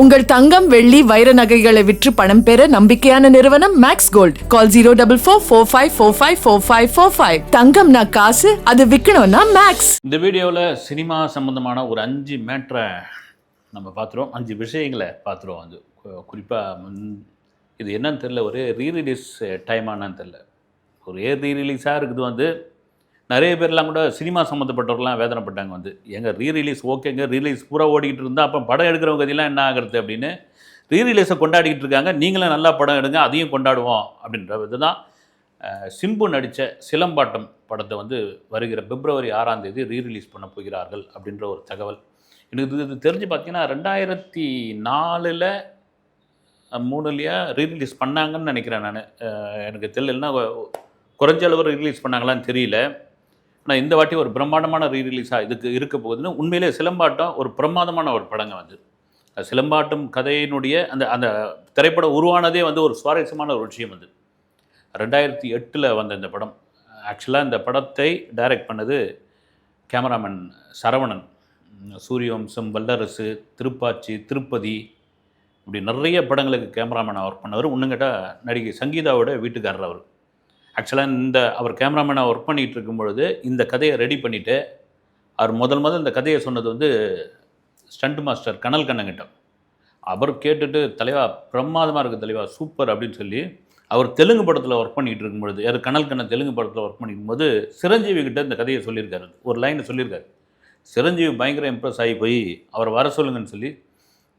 உங்கள் தங்கம் வெள்ளி வைர நகைகளை விற்று பணம் பெற நம்பிக்கையான நிறுவனம் மேக்ஸ் கோல்ட். கால் 04454545545. தங்கம்னா காசு, அது விற்கணும்னா மேக்ஸ். இந்த வீடியோவில் சினிமா சம்பந்தமான ஒரு 5 மேட்ரை நம்ம பார்த்துருவோம், 5 விஷயங்களை பார்த்துருவோம். அது குறிப்பாக இது என்னன்னு தெரில, ஒரு ரீரிலீஸ் டைமானான்னு தெரில, ஒரு ரீரிலீஸாக இருக்குது. நிறைய பேர்லாம் கூட சினிமா சம்மந்தப்பட்டவர்கள்லாம் வேதனைப்பட்டாங்க. எங்கள் ரீரிலீஸ் ஓகேங்க, ரீரிலீஸ் பூரா ஓடிக்கிட்டு இருந்தால் அப்போ படம் எடுக்கிறவங்க கதையெல்லாம் என்ன ஆகிறது அப்படின்னு ரீரிலீஸை கொண்டாடிக்கிட்டு இருக்காங்க. நீங்களும் நல்லா படம் எடுங்க, அதையும் கொண்டாடுவோம் அப்படின்ற இதுதான். சிம்பு நடித்த சிலம்பாட்டம் படத்தை வருகிற பிப்ரவரி 6ஆம் தேதி ரீரிலீஸ் பண்ண போகிறார்கள் அப்படின்ற ஒரு தகவல் எனக்கு இது தெரிஞ்சு. பார்த்தீங்கன்னா 2004 3 ரீரிலீஸ் பண்ணாங்கன்னு நினைக்கிறேன் நான். எனக்கு தெரியலன்னா குறைஞ்ச அளவு ரீரிலீஸ் பண்ணாங்களான்னு தெரியல. ஆனால் இந்த வாட்டி ஒரு பிரம்மாண்டமான ரீரிலீஸாக இதுக்கு இருக்க போகுதுன்னு உண்மையிலே சிலம்பாட்டம் ஒரு பிரமாதமான ஒரு படங்க. சிலம்பாட்டம் கதையினுடைய அந்த அந்த திரைப்படம் உருவானதே ஒரு சுவாரஸ்யமான ஒரு விஷயம். 2008 வந்த இந்த படம். ஆக்சுவலாக இந்த படத்தை டைரக்ட் பண்ணது கேமராமேன் சரவணன். சூரியவம்சம், வல்லரசு, திருப்பாச்சி, திருப்பதி, இப்படி நிறைய படங்களுக்கு கேமராமேனாக ஒர்க் பண்ணவர். இன்னும் கேட்டால் நடிகை சங்கீதாவோட வீட்டுக்காரர் அவர். ஆக்சுவலாக அவர் கேமராமேனாக ஒர்க் பண்ணிகிட்டு இருக்கும்பொழுது இந்த கதையை ரெடி பண்ணிவிட்டு அவர் முதல் இந்த கதையை சொன்னது ஸ்டண்ட் மாஸ்டர் கனல் கண்ணங்கிட்ட. அவர் கேட்டுட்டு, தலைவா பிரமாதமாக இருக்குது தலைவா, சூப்பர் அப்படின்னு சொல்லி அவர் தெலுங்கு படத்தில் ஒர்க் பண்ணிகிட்டு இருக்கும்பொழுது, யார் கனல் கண்ணன் தெலுங்கு படத்தில் ஒர்க் பண்ணிக்கும்போது சிரஞ்சீவி கிட்ட இந்த கதையை சொல்லியிருக்காரு. ஒரு லைனை சொல்லியிருக்காரு. சிரஞ்சீவி பயங்கர இம்ப்ரெஸ் ஆகி போய் அவர் வர சொல்லுங்கன்னு சொல்லி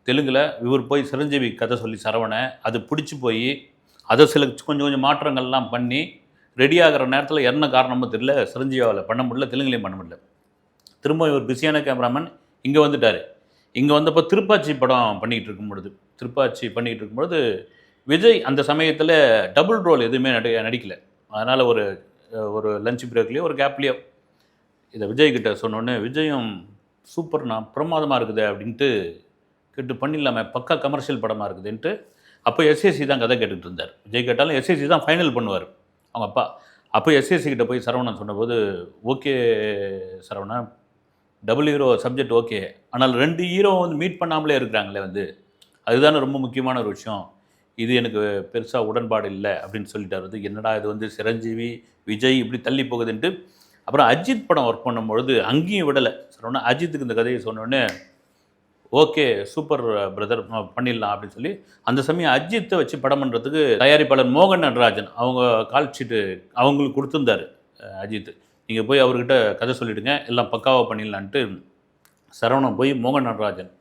தெலுங்கில் இவர் போய் சிரஞ்சீவி கதை சொல்லி சரவணை அது பிடிச்சி போய் அதை சில கொஞ்சம் மாற்றங்கள்லாம் பண்ணி ரெடியாகிற நேரத்தில் என்ன காரணமோ தெரியல, சிரஞ்சீவியாவில் பண்ண முடியல, தெலுங்குலேயும் பண்ண முடியல. திரும்ப இவர் பிஸியான கேமராமேன் இங்கே வந்துட்டார். இங்கே வந்தப்போ திருப்பாச்சி படம் பண்ணிகிட்டு இருக்கும்பொழுது விஜய் அந்த சமயத்தில் டபுள் ரோல் எதுவுமே நடிக்கலை. அதனால் ஒரு லஞ்ச் பிரேக்லேயோ ஒரு கேப்லேயோ இதை விஜய்கிட்ட சொன்னோன்னே விஜயும் சூப்பர்ண்ணா, பிரமாதமாக இருக்குது அப்படின்ட்டு கேட்டு பண்ணிடலாமே, பக்கா கமர்ஷியல் படமாக இருக்குதுன்ட்டு. அப்போ எஸ்எஸ்சி தான் கதை கேட்டுக்கிட்டு இருந்தார். விஜய் கேட்டாலும் எஸ்எஸ்சி தான் ஃபைனல் பண்ணுவார் அவங்க அப்பா. அப்போ எஸ்எஸ்சி கிட்ட போய் சரவணன் சொன்னபோது, okay Saravana, double hero subject okay, ஆனால் 2 ஹீரோ மீட் பண்ணாமலே இருக்கிறாங்களே, அதுதானே ரொம்ப முக்கியமான ஒரு விஷயம், இது எனக்கு பெருசாக உடன்பாடு இல்லை அப்படின்னு சொல்லிட்டாரு. என்னடா இது சிரஞ்சீவி விஜய் இப்படி தள்ளி போகுதுன்ட்டு. அப்புறம் அஜித் படம் ஒர்க் பண்ணும்பொழுது அங்கேயும் விடலை சரவணா. அஜித்துக்கு இந்த கதையை சொன்னோடனே ஓகே சூப்பர் பிரதர் பண்ணிடலாம் அப்படின்னு சொல்லி அந்த சமயம் அஜித்தை வச்சு படம் பண்ணுறதுக்கு தயாரிப்பாளர் மோகன் நடராஜன் அவங்க கால் ஷீட்டு அவங்களுக்கு கொடுத்துருந்தார். அஜித், நீங்கள் போய் அவர்கிட்ட கதை சொல்லிவிடுங்க, எல்லாம் பக்காவாக பண்ணிடலான்ட்டு சரவணன் போய் மோகன் நடராஜன்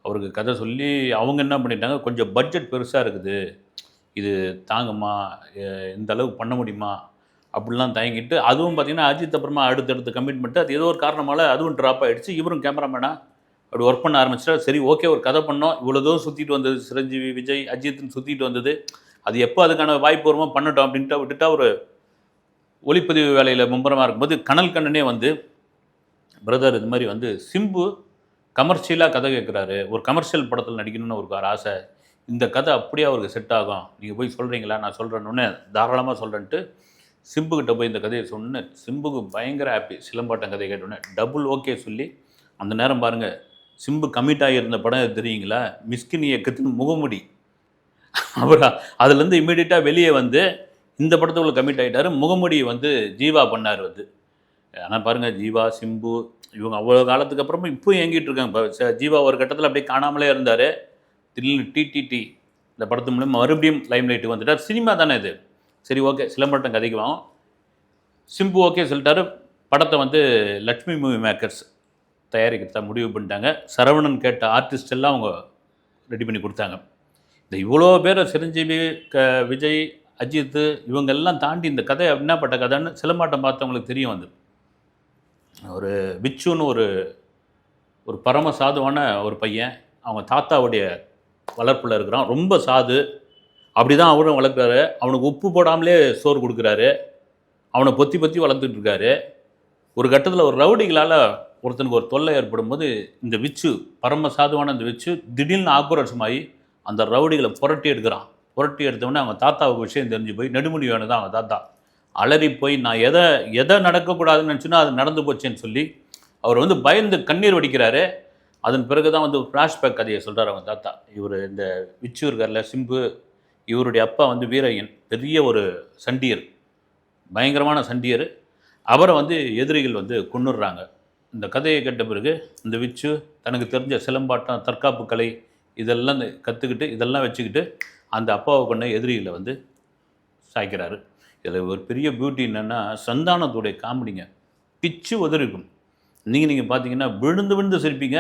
அவருக்கு கதை சொல்லி அவங்க என்ன பண்ணிட்டாங்க, கொஞ்சம் பட்ஜெட் பெருசாக இருக்குது, இது தாங்குமா, இந்த அளவுக்கு பண்ண முடியுமா அப்படிலாம் தயங்கிட்டு, அதுவும் பார்த்திங்கன்னா அஜித் அப்புறமா அடுத்தடுத்து கமிட்மெண்ட்டு அது ஏதோ ஒரு காரணமால் அதுவும் ட்ராப் ஆகிடுச்சு. இவரும் கேமராமேனாக அப்படி ஒர்க் பண்ண ஆரம்பிச்சிட்டா. சரி ஓகே, ஒரு கதை பண்ணோம், இவ்வளோ தூரம் சுற்றிட்டு வந்தது, சிரஞ்சீவி விஜய் அஜித்னு சுற்றிட்டு வந்தது, அது எப்போ அதுக்கான வாய்ப்பு வருமோ பண்ணட்டும் அப்படின்ட்டு விட்டுட்டா. ஒரு ஒளிப்பதிவு வேலையில் மும்பரமாக இருக்கும்போது கனல் கண்ணனே பிரதர் இது மாதிரி சிம்பு கமர்ஷியலாக கதை கேட்குறாரு, ஒரு கமர்ஷியல் படத்தில் நடிக்கணும்னு ஒரு ஆசை, இந்த கதை அப்படியே அவருக்கு செட் ஆகும், நீங்கள் போய் சொல்கிறீங்களா, நான் சொல்கிறேன்னு தாராளமாக சொல்கிறேன்ட்டு சிம்புக்கிட்ட போய் இந்த கதையை சொன்னேன். சிம்புக்கு பயங்கர ஹாப்பி. சிலம்பாட்டம் கதை கேட்டோன்னே டபுள் ஓகே சொல்லி, அந்த நேரம் பாருங்கள், சிம்பு கமிட் ஆகியிருந்த படம் தெரியுங்களா, மிஸ்கின் இயக்கத்தின் முகமுடி. அப்புறம் அதுலேருந்து இமீடியட்டாக வெளியே இந்த படத்துக்குள்ள கமிட் ஆகிட்டார். முகமுடி ஜீவா பண்ணார். ஆனால் பாருங்கள், ஜீவா சிம்பு இவங்க அவ்வளோ காலத்துக்கு அப்புறமா இப்போ இயங்கிட்டு இருக்காங்க. இப்போ ஜீவா ஒரு கட்டத்தில் அப்படியே காணாமலே இருந்தார். திடீர்னு டிடிடி இந்த படத்து மூலம் மறுபடியும் லைம் லைட்டுக்கு வந்துட்டார். சினிமா தானே இது, சரி ஓகே சிலம்பாட்டம் கதைக்கு வாங்க. சிம்பு ஓகே சொல்லிட்டாரு. படத்தை லக்ஷ்மி மூவி மேக்கர்ஸ் தயாரிக்கிறத முடிவு பண்ணிட்டாங்க. சரவணன் கேட்ட ஆர்டிஸ்ட் எல்லாம் அவங்க ரெடி பண்ணி கொடுத்தாங்க. இந்த இவ்வளோ பேரை சிரஞ்சீவி விஜய் அஜித் இவங்கெல்லாம் தாண்டி இந்த கதை என்னப்பட்ட கதைன்னு சிலம்பாட்டம் பார்த்தவங்களுக்கு தெரியும். ஒரு விச்சுன்னு ஒரு பரம சாதுவான ஒரு பையன், அவங்க தாத்தாவுடைய வளர்ப்பில் இருக்கிறான், ரொம்ப சாது. அப்படி தான் அவரும் வளர்க்குறாரு. அவனுக்கு உப்பு போடாமலே சோறு கொடுக்குறாரு, அவனை பொத்தி வளர்த்துட்டு இருக்காரு. ஒரு கட்டத்தில் ஒரு ரவுடிகளால் ஒருத்தனுக்கு ஒரு தொல்லை ஏற்படும் போது இந்த விச்சு, பரம சாதுவான இந்த விச்சு திடீர்னு ஆக்ரோஷமாகி அந்த ரவுடிகளை புரட்டி எடுக்கிறான். புரட்டி எடுத்தவொடனே அவங்க தாத்தாவுக்கு விஷயம் தெரிஞ்சு போய், நெடுமுடி வேணும் தான் அவங்க தாத்தா, அலறி போய் நான் எதை நடக்கக்கூடாதுன்னு நினச்சுன்னா அது நடந்து போச்சேன்னு சொல்லி அவர் பயந்து கண்ணீர் வடிக்கிறாரு. அதன் பிறகு தான் வந்து ஒரு ஃப்ளாஷ்பேக் கதையை சொல்கிறார் அவங்க தாத்தா. இவர் இந்த விச்சு இருக்கார்ல சிம்பு, இவருடைய அப்பா வந்து வீரையன், பெரிய ஒரு சண்டியர், பயங்கரமான சண்டியர். அவரை வந்து எதிரிகள் வந்து கொன்னுடுறாங்க. இந்த கதையை கேட்ட பிறகு இந்த விச்சு தனக்கு தெரிஞ்ச சிலம்பாட்டம், தற்காப்பு கலை இதெல்லாம் கற்றுக்கிட்டு இதெல்லாம் வச்சுக்கிட்டு அந்த அப்பாவை கொண்ட எதிரிகளை வந்து சாய்க்கிறாரு. இதில் ஒரு பெரிய பியூட்டி என்னென்னா சந்தானத்துடைய காமெடிங்க பிச்சு உதறிக்கும். நீங்கள் பார்த்தீங்கன்னா விழுந்து விழுந்து சிரிப்பீங்க.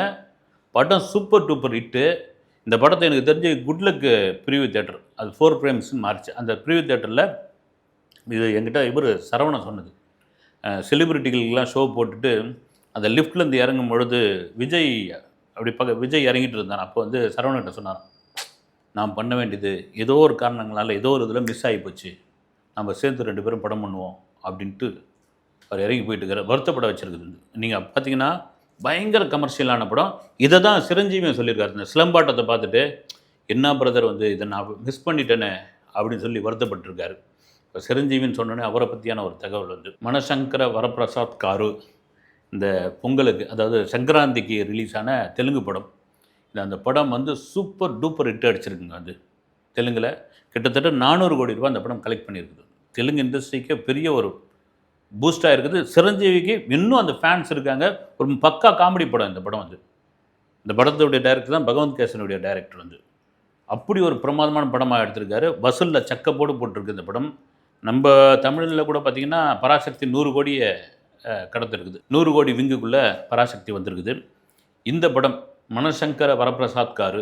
படம் சூப்பர் டூப்பர் ஹிட்டு. இந்த படத்தை எனக்கு தெரிஞ்சு குட்லக்கு ப்ரீவியூ தேட்டர் அது 4 ஃப்ரேம்ஸ்னு மாறிச்சு. அந்த ப்ரீவியூ தேட்டரில் இது என்கிட்ட இவர் சரவணன் சொன்னது. செலிபிரிட்டிகளுக்கெல்லாம் ஷோ போட்டுட்டு அந்த லிஃப்ட்லேருந்து இறங்கும் பொழுது விஜய் அப்படி விஜய் இறங்கிட்டு இருந்தான். அப்போ வந்து சரவணன்கிட்ட சொன்னார், நான் பண்ண வேண்டியது ஏதோ ஒரு காரணங்களால் ஏதோ ஒரு இதில் மிஸ் ஆகி போச்சு, நம்ம சேர்ந்து 2 பேரும் படம் பண்ணுவோம் அப்படின்ட்டு அவர் இறங்கி போயிட்டு இருக்கிற வருத்தப்பட வச்சுருக்குது. நீங்கள் பார்த்தீங்கன்னா பயங்கர கமர்ஷியலான படம். இதை தான் சிரஞ்சீவியும் சொல்லியிருக்காரு. இந்த சிலம்பாட்டத்தை பார்த்துட்டு என்ன பிரதர் வந்து இதை நான் மிஸ் பண்ணிட்டேனே அப்படின்னு சொல்லி வருத்தப்பட்டிருக்காரு. இப்போ சிரஞ்சீவின்னு சொன்னோன்னே அவரை பற்றியான ஒரு தகவல் வந்து மனசங்கர வரப்பிரசாத் காரு இந்த பொங்கலுக்கு அதாவது சங்கராந்திக்கு ரிலீஸ் ஆன தெலுங்கு படம். அந்த படம் வந்து சூப்பர் டூப்பர் ஹிட் அடிச்சிருக்குங்க. அது தெலுங்கில் கிட்டத்தட்ட 400 கோடி ரூபாய் அந்த படம் கலெக்ட் பண்ணியிருக்குது. தெலுங்கு இண்டஸ்ட்ரிக்கு பெரிய ஒரு பூஸ்டாக இருக்குது. சிரஞ்சீவிக்கு இன்னும் அந்த ஃபேன்ஸ் இருக்காங்க. ஒரு பக்கா காமெடி படம் இந்த படம் வந்து. இந்த படத்துடைய டைரக்டர் தான் பகவந்த் கேசனுடைய டைரக்டர் வந்து. அப்படி ஒரு பிரமாதமான படமாக எடுத்திருக்காரு. வசூலில் சக்கப்போடு போட்டிருக்கு இந்த படம். நம்ம தமிழில் கூட பார்த்திங்கன்னா பராசக்தி 100 கோடியை கடத்திருக்குது. 100 கோடி விங்குக்குள்ளே பராசக்தி வந்திருக்குது. இந்த படம் மனசங்கர வரப்பிரசாத் காரு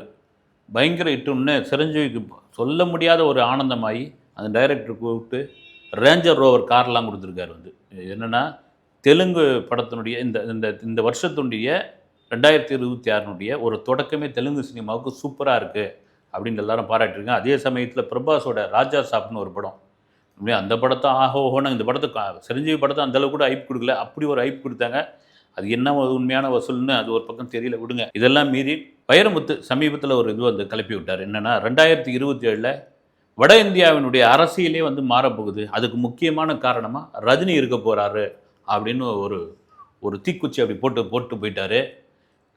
பயங்கர ஹிட்டுன்னு சிரஞ்சீவிக்கு சொல்ல முடியாத ஒரு ஆனந்தமாகி அந்த டைரக்டர் கூப்பிட்டு ரேஞ்சர் ரோவர் கார்லாம் கொடுத்துருக்காரு வந்து. என்னென்னா தெலுங்கு படத்தினுடைய இந்த இந்த இந்த வருஷத்துடைய 2026 ஒரு தொடக்கமே தெலுங்கு சினிமாவுக்கு சூப்பராக இருக்குது அப்படின்னு எல்லாரும் பாராட்டிருக்காங்க. அதே சமயத்தில் பிரபாஸோட ராஜா சாப்னு ஒரு படம், அந்த படத்தை ஆஹோஹோன்னு இந்த படத்தை சிரஞ்சீவி படத்தை அந்தளவு கூட ஹைப் கொடுக்கல, அப்படி ஒரு ஹைப் கொடுத்தாங்க. அது என்ன உண்மையான வசூல்னு அது ஒரு பக்கம் தெரியல, விடுங்க. இதெல்லாம் மீறி வைரமுத்து சமீபத்தில் ஒரு இது வந்து கிளப்பி விட்டார். என்னென்னா 2027 வட இந்தியாவினுடைய அரசியலே வந்து மாறப்போகுது, அதுக்கு முக்கியமான காரணமாக ரஜினி இருக்க போகிறாரு அப்படின்னு ஒரு தீக்குச்சி அப்படி போட்டு போயிட்டார்.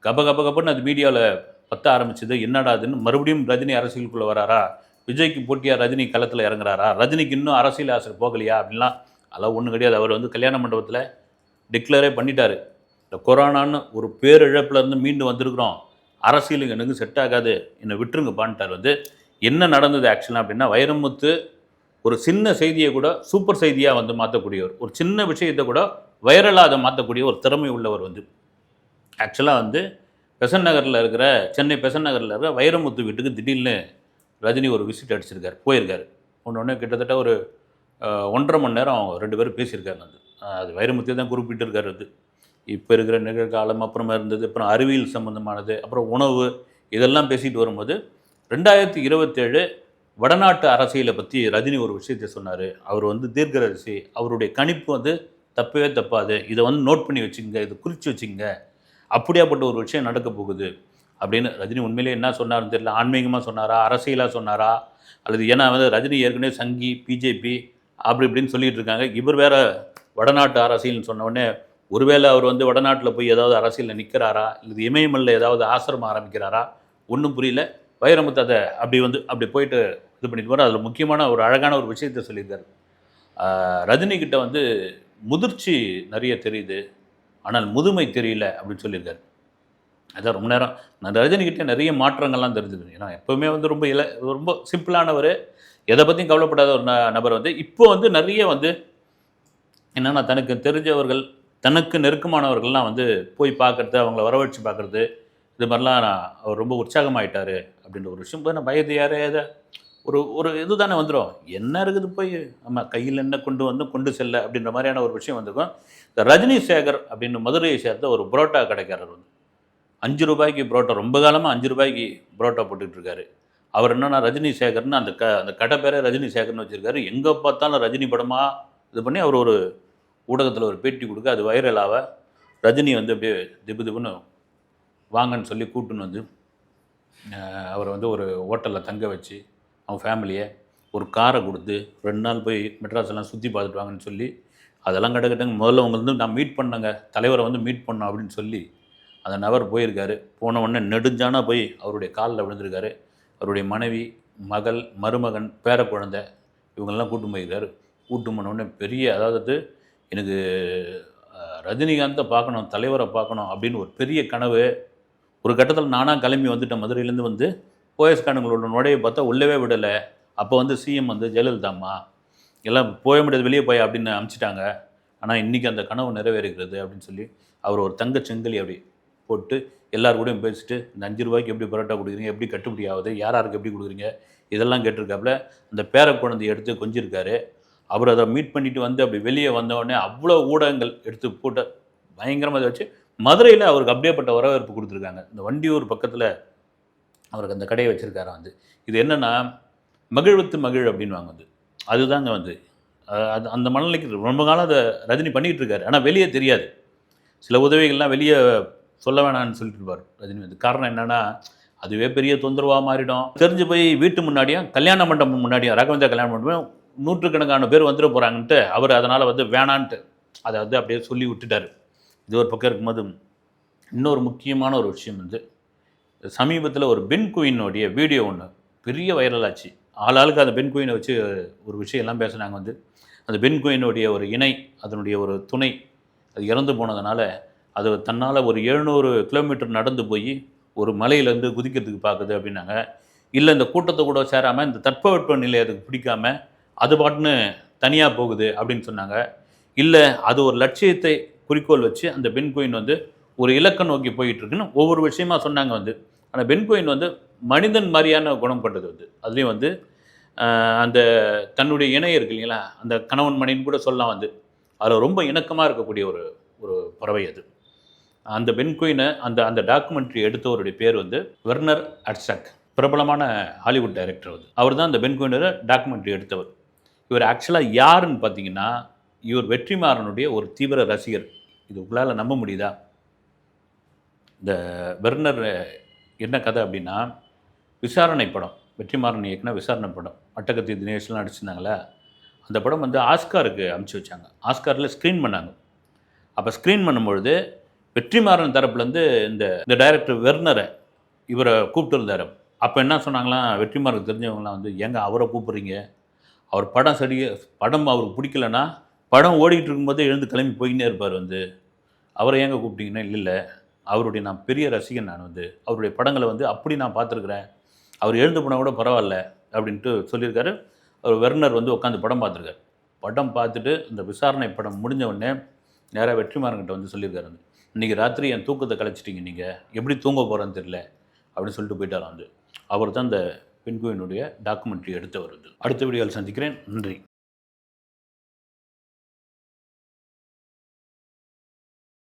கபன்னு அது மீடியாவில் பற்ற ஆரம்பிச்சது. என்னடா அதுன்னு மறுபடியும் ரஜினி அரசியலுக்குள்ளே வராரா, விஜய்க்கு போட்டியாக ரஜினி களத்தில் இறங்குறாரா, ரஜினிக்கு இன்னும் அரசியல் ஆசை போகலையா அப்படின்லாம். அதெல்லாம் ஒன்றும் கிடையாது. அவர் வந்து கல்யாண மண்டபத்தில் டிக்ளரே பண்ணிட்டார், இந்த கொரோனான்னு ஒரு பேரிழப்பிலேருந்து மீண்டு வந்திருக்கிறோம், அரசியலுக்கு எனக்கு செட் ஆகாது, என்னை விட்டுருங்க பான்ட்டார். வந்து என்ன நடந்தது ஆக்சுவலாக அப்படின்னா, வைரமுத்து ஒரு சின்ன செய்தியை கூட சூப்பர் செய்தியாக வந்து மாற்றக்கூடியவர், ஒரு சின்ன விஷயத்தை கூட வைரலாக அதை மாற்றக்கூடிய ஒரு திறமை உள்ளவர். வந்து ஆக்சுவலாக வந்து பெசன் நகரில் இருக்கிற சென்னை பெசன் நகரில் இருக்கிற வைரமுத்து வீட்டுக்கு திடீர்னு ரஜினி ஒரு விசிட் அடிச்சிருக்காரு, போயிருக்காரு. ஒன்று கிட்டத்தட்ட ஒரு 1.5 மணி நேரம் 2 பேரும் பேசியிருக்காங்க. அது வைரமுத்தியை தான் குறிப்பிட்டிருக்காரு. அது இப்போ இருக்கிற நிகழ்காலம், அப்புறமா இருந்தது, அப்புறம் அறிவியல் சம்மந்தமானது, அப்புறம் உணவு, இதெல்லாம் பேசிட்டு வரும்போது 2027 வடநாட்டு அரசியலை பற்றி ரஜினி ஒரு விஷயத்தை சொன்னார். அவர் வந்து தீர்க்கதரிசி, அவருடைய கணிப்பு வந்து தப்பவே தப்பாது, இதை வந்து நோட் பண்ணி வச்சுங்க, இதை குறித்து வச்சுங்க, அப்படியாப்பட்ட ஒரு விஷயம் நடக்க போகுது அப்படின்னு ரஜினி உண்மையிலே என்ன சொன்னார்னு தெரியல. ஆன்மீகமாக சொன்னாரா, அரசியலாக சொன்னாரா, அல்லது ஏன்னா வந்து ரஜினி ஏற்கனவே சங்கி பிஜேபி அப்படி இப்படின்னு சொல்லிட்டு இருக்காங்க. இவர் வேற வடநாட்டு அரசியல்னு சொன்னோடனே ஒருவேளை அவர் வந்து வடநாட்டில் போய் ஏதாவது அரசியலில் நிற்கிறாரா, இல்லை இமயமல்ல ஏதாவது ஆசிரமம் ஆரம்பிக்கிறாரா, ஒன்றும் புரியல. வைரமுத்து அதை அப்படி போயிட்டு இது பண்ணிட்டு போகிறார். அதில் முக்கியமான ஒரு அழகான ஒரு விஷயத்தை சொல்லியிருக்காரு. ரஜினிகிட்ட வந்து முதிர்ச்சி நிறைய தெரியுது, ஆனால் முதுமை தெரியல அப்படின்னு சொல்லியிருக்காரு. அதான் ரொம்ப நேரம் நான் ரஜினிகிட்ட நிறைய மாற்றங்கள்லாம் தெரிஞ்சுது. ஏன்னா எப்போவுமே வந்து ரொம்ப சிம்பிளானவர், எதை பற்றியும் கவலைப்படாத ஒரு நபர். வந்து இப்போ வந்து நிறைய வந்து என்னென்னா தனக்கு தெரிஞ்சவர்கள், தனக்கு நெருக்கமானவர்கள்லாம் வந்து போய் பார்க்குறது, அவங்கள வரவழைச்சு பார்க்குறது, இது மாதிரிலாம் அவர் ரொம்ப உற்சாகமாயிட்டார் அப்படின்ற ஒரு விஷயம். போய் பயது யாரையாவது ஒரு இது தானே வந்துடும், என்ன இருக்குது போய் நம்ம கையில் என்ன கொண்டு செல்ல அப்படின்ற மாதிரியான ஒரு விஷயம் வந்திருக்கும். இந்த ரஜினி சேகர் அப்படின்னு மதுரையை சேர்ந்த ஒரு புரோட்டா கடைக்காரர் வந்து 5 ரூபாய்க்கு புரோட்டா, ரொம்ப காலமாக 5 ரூபாய்க்கு புரோட்டா போட்டுட்ருக்காரு. அவர் என்னென்னா ரஜினி சேகர்னு அந்த கடை பேரே ரஜினி சேகர்னு வச்சுருக்காரு. எங்கே பார்த்தாலும் ரஜினி படமாக இது பண்ணி அவர் ஒரு ஊடகத்தில் ஒரு பேட்டி கொடுக்க, அது வைரலாக ரஜினி வந்து அப்படியே திபுன்னு வாங்கன்னு சொல்லி கூட்டுன்னு வந்து அவரை வந்து ஒரு ஹோட்டலில் தங்க வச்சு அவங்க ஃபேமிலியை ஒரு காரை கொடுத்து 2 நாள் போய் மெட்ராஸெல்லாம் சுற்றி பார்த்துட்டு வாங்கன்னு சொல்லி, அதெல்லாம் கிட்டங்க முதல்ல அவங்க வந்து நான் மீட் பண்ணேங்க, தலைவரை வந்து மீட் பண்ணோம் அப்படின்னு சொல்லி அந்த நபர் போயிருக்காரு. போன உடனே நெடுஞ்சானா போய் அவருடைய காலில் விழுந்திருக்காரு. அவருடைய மனைவி, மகள், மருமகன், பேரக்குழந்தை இவங்கெல்லாம் கூட்டு போயிருக்காரு. கூட்டு போன உடனே பெரிய அதாவது எனக்கு ரஜினிகாந்தை பார்க்கணும், தலைவரை பார்க்கணும் அப்படின்னு ஒரு பெரிய கனவு. ஒரு கட்டத்தில் நானாக கிளம்பி வந்துட்டேன். மதுரையிலேருந்து வந்து போயஸ்காரங்களோட நுழைய பார்த்தா உள்ளவே விடலை. அப்போ வந்து சிஎம் வந்து ஜெயலலிதாம்மா எல்லாம் போக முடியாது, வெளியே போய் அப்படின்னு அனுப்பிச்சிட்டாங்க. ஆனால் இன்றைக்கி அந்த கனவு நிறைவேறுகிறது அப்படின்னு சொல்லி அவர் ஒரு தங்க செங்கலி அப்படி போட்டு எல்லார் கூடயும் பேசிட்டு, இந்த 5 ரூபாய்க்கு எப்படி பரோட்டா கொடுக்குறீங்க, எப்படி கட்டுப்படி ஆகுது, யார் யாருக்கு எப்படி கொடுக்குறீங்க, இதெல்லாம் கேட்டிருக்காப்புல. அந்த பேர குழந்தைய எடுத்து கொஞ்சிருக்காரு. அவர் அதை மீட் பண்ணிட்டு வந்து அப்படி வெளியே வந்தோடனே அவ்வளோ ஊடகங்கள் எடுத்து போட்டு பயங்கரமாக வச்சு மதுரையில் அவருக்கு அப்படியேப்பட்ட வரவேற்பு கொடுத்துருக்காங்க. இந்த வண்டியூர் பக்கத்தில் அவருக்கு அந்த கடையை வச்சுருக்காராம். வந்து இது என்னென்னா மகிழ்வித்து மகிழ் அப்படின்வாங்க. வந்து அதுதாங்க வந்து அது அந்த மனநிலைக்கு ரொம்ப காலம் அதை ரஜினி பண்ணிக்கிட்டு இருக்காரு. ஆனால் வெளியே தெரியாது. சில உதவிகள்லாம் வெளியே சொல்ல வேணாம்னு சொல்லிட்டு இருப்பார் ரஜினி. வந்து காரணம் என்னென்னா அதுவே பெரிய தொந்தரவாக மாறிடும். தெரிஞ்சு போய் வீட்டு முன்னாடியும் கல்யாண மண்டபம் முன்னாடியும் ராகவேந்திரா கல்யாண மண்டபம் நூற்றுக்கணக்கான பேர் வந்துட போகிறாங்கன்ட்டு அவர் அதனால் வந்து வேணான்ட்டு அதை வந்து அப்படியே சொல்லி விட்டுட்டார். இது ஒரு பக்கம் இருக்கும்போது இன்னொரு முக்கியமான ஒரு விஷயம் வந்து சமீபத்தில் ஒரு பென் குயினுடைய வீடியோ ஒன்று பெரிய வைரல் ஆச்சு. ஆளாளுக்கு அந்த பென் குயினை வச்சு ஒரு விஷயம் எல்லாம் பேசுனாங்க. வந்து அந்த பென் குயினுடைய ஒரு இணை, அதனுடைய ஒரு துணை அது இறந்து போனதுனால அது தன்னால் ஒரு 700 கிலோமீட்டர் நடந்து போய் ஒரு மலையிலேருந்து குதிக்கிறதுக்கு பார்க்குது அப்படின்னாங்க. இல்லை இந்த கூட்டத்தை கூட சேராமல் இந்த தட்பவெட்ப நிலை அதுக்கு பிடிக்காம அது பாட்டுன்னு தனியாக போகுது அப்படின்னு சொன்னாங்க. இல்லை அது ஒரு லட்சியத்தை குறிக்கோள் வச்சு அந்த பென் குயின் வந்து ஒரு இலக்கை நோக்கி போயிட்டு இருக்குன்னு ஒவ்வொரு விஷயமா சொன்னாங்க. வந்து ஆனால் பென் குயின் வந்து மனிதன் மாதிரியான குணம் கொண்டது. வந்து அதுலேயும் வந்து அந்த தன்னுடைய இணை இருக்கு இல்லைங்களா, அந்த கணவன் மனைவின்னு கூட சொல்லலாம். வந்து அதில் ரொம்ப இணக்கமாக இருக்கக்கூடிய ஒரு ஒரு பறவை அது. அந்த பென் குயினை அந்த அந்த டாக்குமெண்ட்ரி எடுத்தவருடைய பேர் வந்து வெர்னர் அட்சக், பிரபலமான ஹாலிவுட் டைரக்டர். வந்து அவர் தான் அந்த பென் குயினோட டாக்குமெண்ட்ரி எடுத்தவர். இவர் ஆக்சுவலாக யாருன்னு பார்த்தீங்கன்னா இவர் வெற்றிமாறனுடைய ஒரு தீவிர ரசிகர். இது உங்களால் நம்ப முடியுதா? இந்த வெர்னர் என்ன கதை அப்படின்னா விசாரணை படம், வெற்றிமாறன் இயக்குன விசாரணை படம், அட்டகத்தி தினேஷ்லாம் நடிச்சிருந்தாங்களே அந்த படம் வந்து ஆஸ்காருக்கு அனுப்பிச்சி வச்சாங்க. ஆஸ்காரில் ஸ்க்ரீன் பண்ணாங்க. அப்போ ஸ்க்ரீன் பண்ணும்பொழுது வெற்றிமாறன் தரப்புலேருந்து இந்த இந்த டைரக்டர் வெர்னரை இவரை கூப்பிட்டு இருந்தார். அப்போ என்ன சொன்னாங்களாம், வெற்றிமாறனுக்கு தெரிஞ்சவங்களாம் வந்து ஏங்க அவரை கூப்பிட்றீங்க, அவர் படம் அவருக்கு பிடிக்கலன்னா படம் ஓடிக்கிட்டு இருக்கும்போதே எழுந்து கிளம்பி போய்கினே இருப்பார். வந்து அவரை ஏங்க கூப்பிட்டீங்கன்னா, இல்லை அவருடைய நான் பெரிய ரசிகன், நான் வந்து அவருடைய படங்களை வந்து அப்படி நான் பார்த்துருக்குறேன், அவர் எழுந்து போனால் கூட பரவாயில்ல அப்படின்ட்டு சொல்லியிருக்காரு. அவர் வெர்னர் வந்து உட்காந்து படம் பார்த்துருக்காரு. படம் பார்த்துட்டு இந்த விசாரணை படம் முடிஞ்ச உடனே நேராக வெற்றிமாறன்கிட்ட வந்து சொல்லியிருக்காரு, இன்றைக்கி ராத்திரி என் தூக்கத்தை கலைச்சிட்டிங்க, நீங்கள் எப்படி தூங்க போகிறேன்னு தெரியல அப்படின்னு சொல்லிட்டு போயிட்டாராம். வந்து அவர் தான் இந்த பென் குயினுடைய டாக்குமெண்ட்ரி எடுத்தவர். அடுத்த வீடியோவில் சந்திக்கிறேன். நன்றி.